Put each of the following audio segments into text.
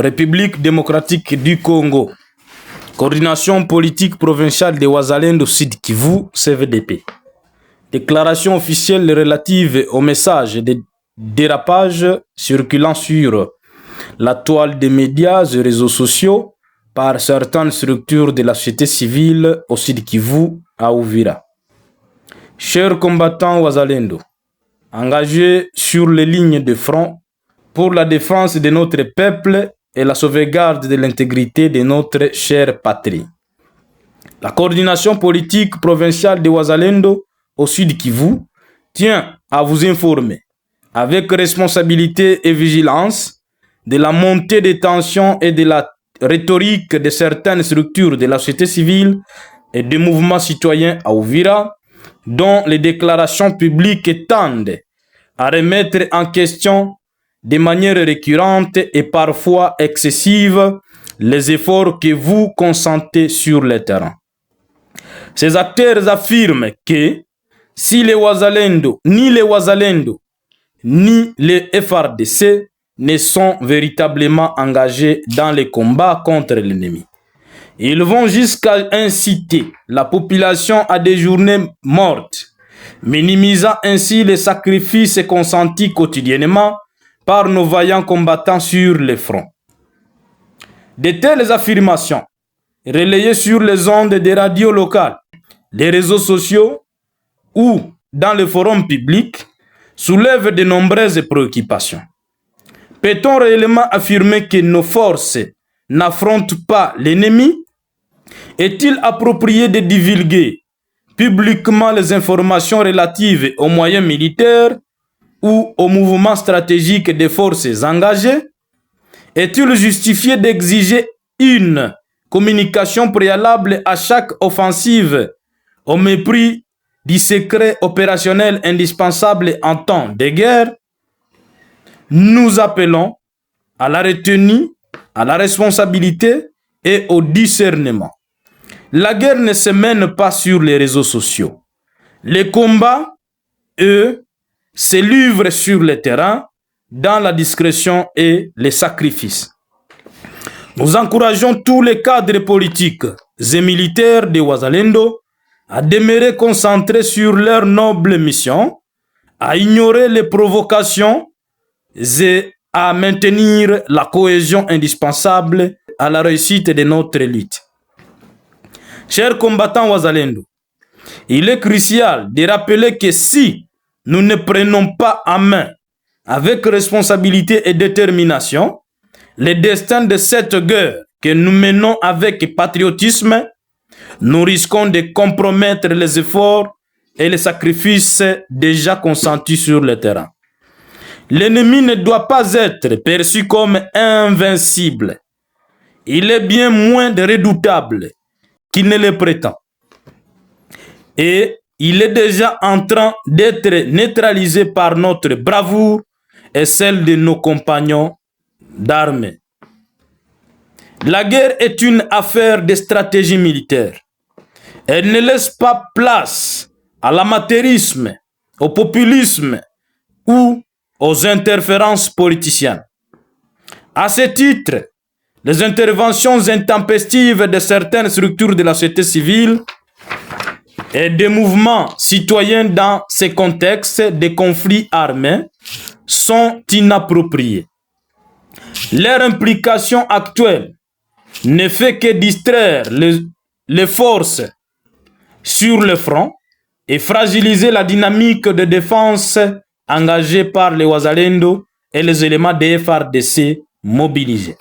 République démocratique du Congo. Coordination politique provinciale de Wazalendo Sud Kivu, CVDP. Déclaration officielle relative au message de dérapage circulant sur la toile des médias et réseaux sociaux par certaines structures de la société civile au Sud Kivu, à Uvira. Chers combattants Wazalendo, engagés sur les lignes de front pour la défense de notre peuple et la sauvegarde de l'intégrité de notre chère patrie. La coordination politique provinciale de Wazalendo au Sud Kivu tient à vous informer avec responsabilité et vigilance de la montée des tensions et de la rhétorique de certaines structures de la société civile et des mouvements citoyens à Uvira, dont les déclarations publiques tendent à remettre en question de manière récurrente et parfois excessive les efforts que vous consentez sur le terrain. Ces acteurs affirment que si les Wazalendo, ni les FRDC ne sont véritablement engagés dans les combats contre l'ennemi, ils vont jusqu'à inciter la population à des journées mortes, minimisant ainsi les sacrifices consentis quotidiennement par nos vaillants combattants sur les fronts. De telles affirmations, relayées sur les ondes des radios locales, les réseaux sociaux ou dans le forum public, soulèvent de nombreuses préoccupations. Peut-on réellement affirmer que nos forces n'affrontent pas l'ennemi? Est-il approprié de divulguer publiquement les informations relatives aux moyens militaires ou au mouvement stratégique des forces engagées? Est-il justifié d'exiger une communication préalable à chaque offensive au mépris du secret opérationnel indispensable en temps de guerre? Nous appelons à la retenue, à la responsabilité et au discernement. La guerre ne se mène pas sur les réseaux sociaux. Les combats, eux, se livrent sur le terrain, dans la discrétion et les sacrifices. Nous encourageons tous les cadres politiques et militaires de Wazalendo à demeurer concentrés sur leur noble mission, à ignorer les provocations et à maintenir la cohésion indispensable à la réussite de notre lutte. Chers combattants Wazalendo, il est crucial de rappeler que si nous ne prenons pas en main avec responsabilité et détermination le destin de cette guerre que nous menons avec patriotisme, nous risquons de compromettre les efforts et les sacrifices déjà consentis sur le terrain. L'ennemi ne doit pas être perçu comme invincible. Il est bien moins redoutable qu'il ne le prétend. Et il est déjà en train d'être neutralisé par notre bravoure et celle de nos compagnons d'armée. La guerre est une affaire de stratégie militaire. Elle ne laisse pas place à l'amateurisme, au populisme ou aux interférences politiciennes. À ce titre, les interventions intempestives de certaines structures de la société civile et des mouvements citoyens dans ces contextes de conflits armés sont inappropriées. Leur implication actuelle ne fait que distraire les forces sur le front et fragiliser la dynamique de défense engagée par les Wazalendo et les éléments des FRDC mobilisés.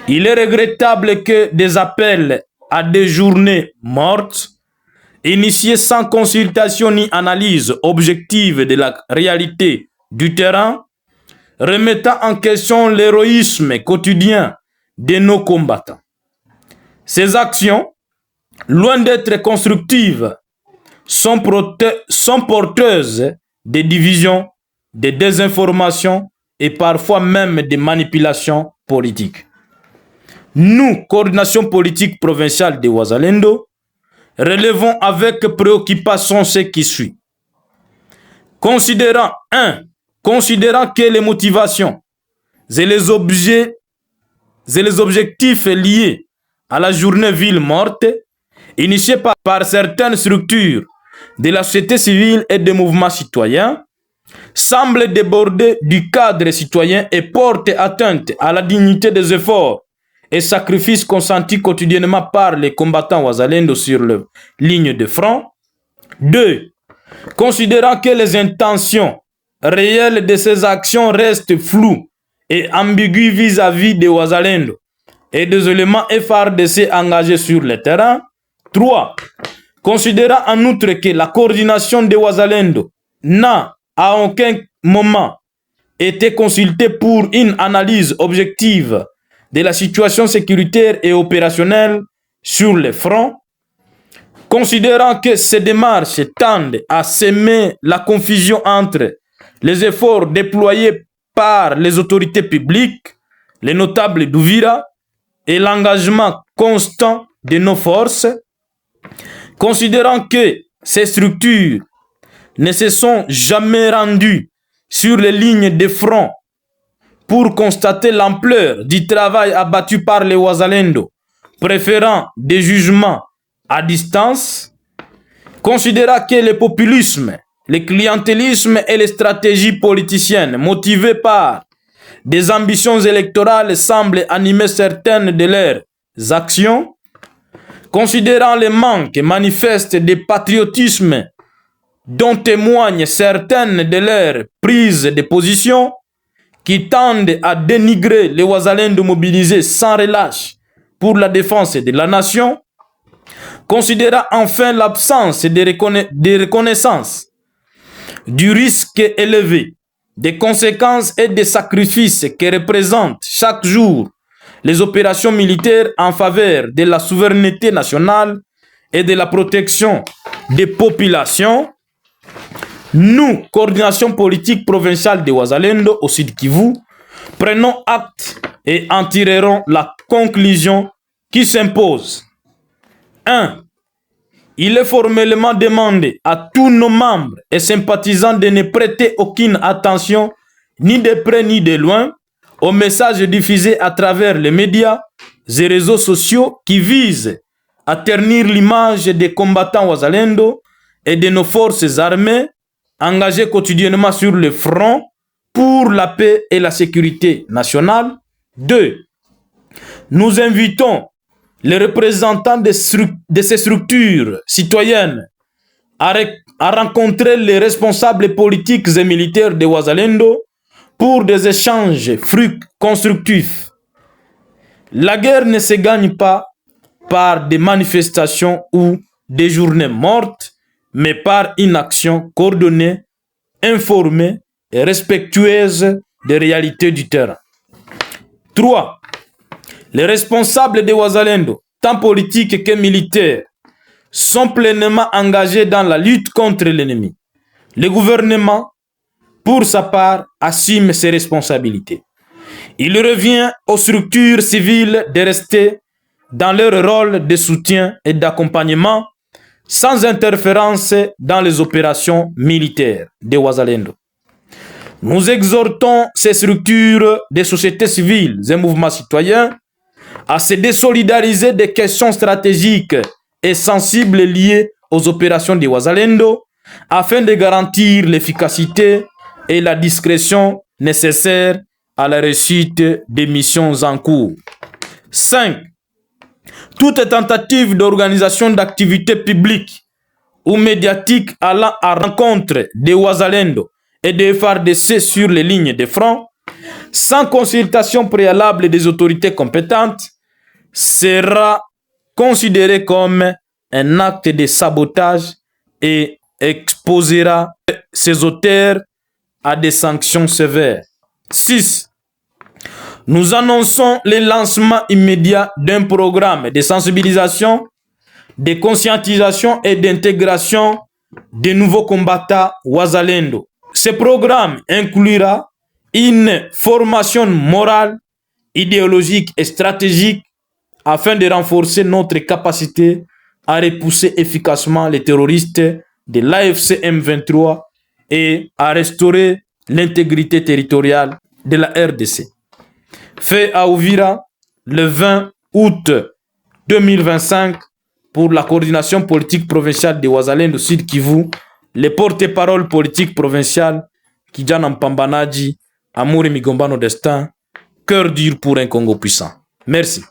Il est regrettable que des appels à des journées mortes, initiés sans consultation ni analyse objective de la réalité du terrain, remettant en question l'héroïsme quotidien de nos combattants. Ces actions, loin d'être constructives, sont porteuses de divisions, de désinformation et parfois même de manipulations politiques. Nous, coordination politique provinciale de Wazalendo, relevons avec préoccupation ce qui suit. Considérant que les motivations et les objets et les objectifs liés à la journée ville morte, initiée par certaines structures de la société civile et des mouvements citoyens, semble déborder du cadre citoyen et porte atteinte à la dignité des efforts et sacrifices consentis quotidiennement par les combattants Wazalendo sur leur ligne de front. 2. Considérant que les intentions réelles de ces actions restent floues et ambiguës vis-à-vis des Wazalendo et des éléments FARDC engagés sur le terrain. 3. Considérant en outre que la coordination des Wazalendo n'a à aucun moment été consultée pour une analyse objective de la situation sécuritaire et opérationnelle sur le front, considérant que ces démarches tendent à semer la confusion entre les efforts déployés par les autorités publiques, les notables d'Ouvira, et l'engagement constant de nos forces, considérant que ces structures ne se sont jamais rendues sur les lignes de front pour constater l'ampleur du travail abattu par les Wazalendo, préférant des jugements à distance, considérant que le populisme, le clientélisme et les stratégies politiciennes motivées par des ambitions électorales semblent animer certaines de leurs actions, considérant les manques manifestes de patriotisme dont témoignent certaines de leurs prises de position qui tendent à dénigrer les Wazalendo mobilisés sans relâche pour la défense de la nation, considérant enfin l'absence de reconnaissance du risque élevé, des conséquences et des sacrifices que représentent chaque jour les opérations militaires en faveur de la souveraineté nationale et de la protection des populations, nous, coordination politique provinciale de Wazalendo au Sud Kivu, prenons acte et en tirerons la conclusion qui s'impose. 1. Il est formellement demandé à tous nos membres et sympathisants de ne prêter aucune attention, ni de près ni de loin, aux messages diffusés à travers les médias et réseaux sociaux qui visent à ternir l'image des combattants Wazalendo et de nos forces armées engagées quotidiennement sur le front pour la paix et la sécurité nationale. 2. Nous invitons les représentants de ces structures citoyennes à rencontrer les responsables politiques et militaires de Wazalendo pour des échanges constructifs. La guerre ne se gagne pas par des manifestations ou des journées mortes, mais par une action coordonnée, informée et respectueuse des réalités du terrain. 3. Les responsables de Wazalendo, tant politiques que militaires, sont pleinement engagés dans la lutte contre l'ennemi. Le gouvernement, pour sa part, assume ses responsabilités. Il revient aux structures civiles de rester dans leur rôle de soutien et d'accompagnement sans interférence dans les opérations militaires de Wazalendo. Nous exhortons ces structures de sociétés civiles et mouvements citoyens à se désolidariser des questions stratégiques et sensibles liées aux opérations de Wazalendo afin de garantir l'efficacité et la discrétion nécessaires à la réussite des missions en cours. 5. Toute tentative d'organisation d'activités publiques ou médiatiques allant à rencontre des Wazalendo et des FARDC sur les lignes de front, sans consultation préalable des autorités compétentes, sera considérée comme un acte de sabotage et exposera ses auteurs à des sanctions sévères. 6. Nous annonçons le lancement immédiat d'un programme de sensibilisation, de conscientisation et d'intégration des nouveaux combattants Wazalendo. Ce programme inclura une formation morale, idéologique et stratégique afin de renforcer notre capacité à repousser efficacement les terroristes de l'AFC M23 et à restaurer l'intégrité territoriale de la RDC. Fait à Ouvira le 20 août 2025 pour la coordination politique provinciale de Wazalendo Sud Kivu, les porte-parole politique provincial, Kijana Mpambanaji, Amour et Migombano Destin, cœur dur pour un Congo puissant. Merci.